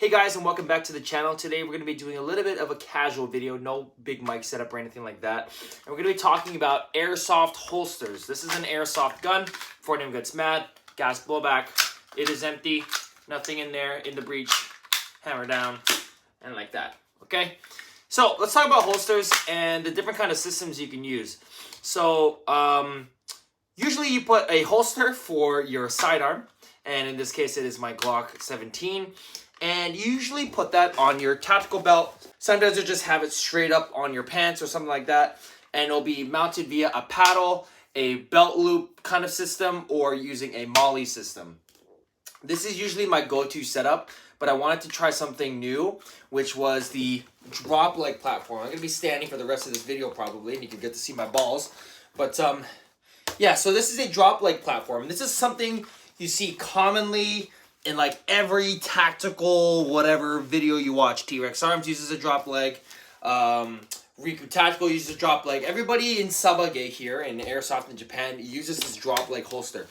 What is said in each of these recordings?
Hey guys, and welcome back to the channel. Today we're going to be doing a little bit of a casual video, no big mic setup or anything like that. And we're going to be talking about airsoft holsters. This is an airsoft gun. Before anyone gets mad, gas blowback. It is empty, nothing in there, in the breech, hammer down, and like that. Okay? So let's talk about holsters and the different kind of systems you can use. So usually you put a holster for your sidearm, and in this case it is my Glock 17. And you usually put that on your tactical belt. Sometimes you'll just have it straight up on your pants or something like that. And it'll be mounted via a paddle, a belt loop kind of system, or using a molly system. This is usually my go-to setup, but I wanted to try something new, which was the drop leg platform. I'm going to be standing for the rest of this video probably, and you can get to see my balls. But yeah, so this is a drop leg platform. This is something you see commonly in like every tactical whatever video you watch. T-Rex Arms uses a drop leg. Riku Tactical uses a drop leg. Everybody in Sabage here in Airsoft in Japan uses this drop leg holster.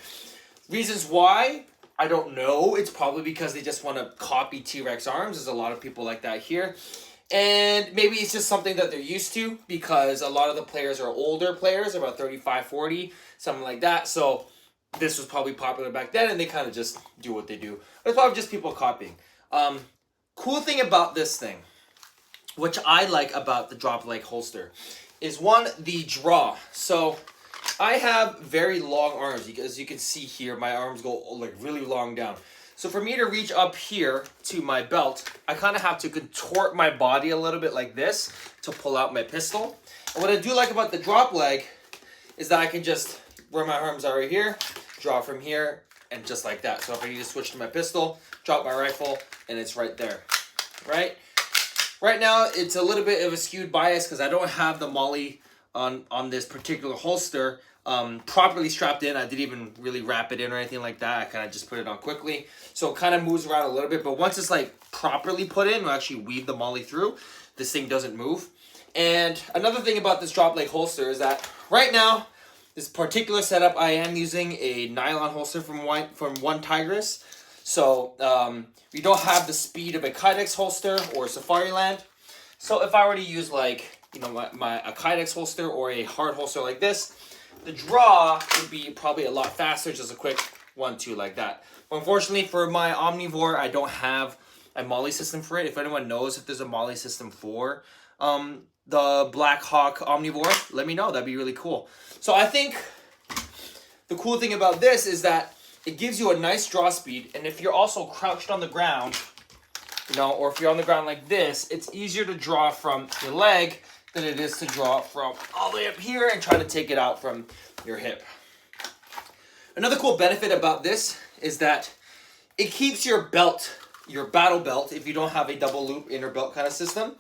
Reasons why, I don't know. It's probably because they just want to copy T-Rex Arms. There's a lot of people like that here. And maybe it's just something that they're used to because a lot of the players are older players, about 35, 40, something like that. So this was probably popular back then, and they kind of just do what they do. But it's probably just people copying. Cool thing about this thing, which I like about the drop leg holster, is one, the draw. So I have very long arms. As you can see here, my arms go like really long down. So for me to reach up here to my belt, I kind of have to contort my body a little bit like this to pull out my pistol. And what I do like about the drop leg is that I can just, where my arms are right here, draw from here, and just like that. So if I need to switch to my pistol, drop my rifle, and it's right there, right? Right now, it's a little bit of a skewed bias because I don't have the molly on this particular holster properly strapped in. I didn't even really wrap it in or anything like that. I kind of just put it on quickly. So it kind of moves around a little bit, but once it's like properly put in, we'll actually weave the molly through, this thing doesn't move. And another thing about this drop leg holster is that right now, this particular setup, I am using a nylon holster from One Tigress. So we don't have the speed of a Kydex holster or Safariland. So if I were to use like, you know, a Kydex holster or a hard holster like this, the draw would be probably a lot faster, just a quick 1-2 like that. But unfortunately for my Omnivore, I don't have a molly system for it. If anyone knows if there's a molly system for the Black Hawk Omnivore, let me know. That'd be really cool. So I think the cool thing about this is that it gives you a nice draw speed, and if you're also crouched on the ground, you know, or if you're on the ground like this, it's easier to draw from your leg than it is to draw from all the way up here and try to take it out from your hip. Another cool benefit about this is that it keeps your belt, your battle belt, if you don't have a double loop inner belt kind of system,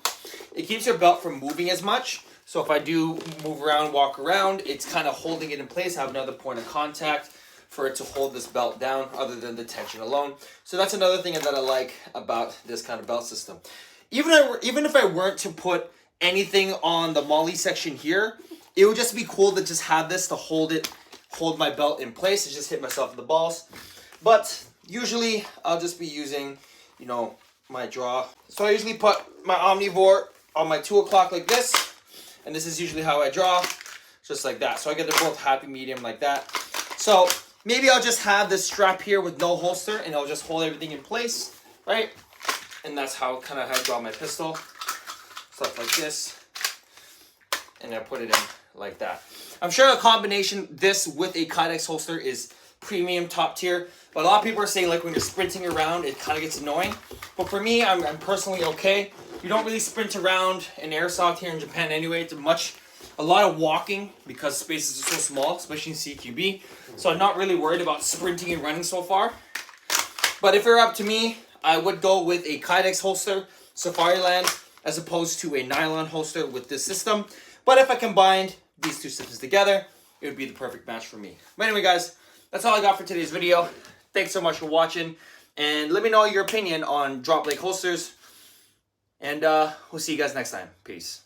it keeps your belt from moving as much. So if I do move around, walk around, it's kind of holding it in place. I have another point of contact for it to hold this belt down other than the tension alone. So that's another thing that I like about this kind of belt system. Even if I weren't to put anything on the molly section here, it would just be cool to just have this to hold my belt in place and just hit myself in the balls. But usually I'll just be using, you know, my draw. So I usually put my Omnivore on my 2 o'clock like this. And this is usually how I draw, just like that. So I get them both happy medium like that. So maybe I'll just have this strap here with no holster, and I'll just hold everything in place, right? And that's how I draw my pistol, stuff like this. And I put it in like that. I'm sure a combination this with a Kydex holster is premium top tier, but a lot of people are saying like when you're sprinting around, it kind of gets annoying. But for me, I'm personally okay. You don't really sprint around in airsoft here in Japan anyway. It's a lot of walking because spaces are so small, especially in CQB. So I'm not really worried about sprinting and running so far. But if it were up to me, I would go with a Kydex holster, Safariland, as opposed to a nylon holster with this system. But if I combined these two systems together, it would be the perfect match for me. But anyway, guys, that's all I got for today's video. Thanks so much for watching. And let me know your opinion on drop leg holsters. And we'll see you guys next time. Peace.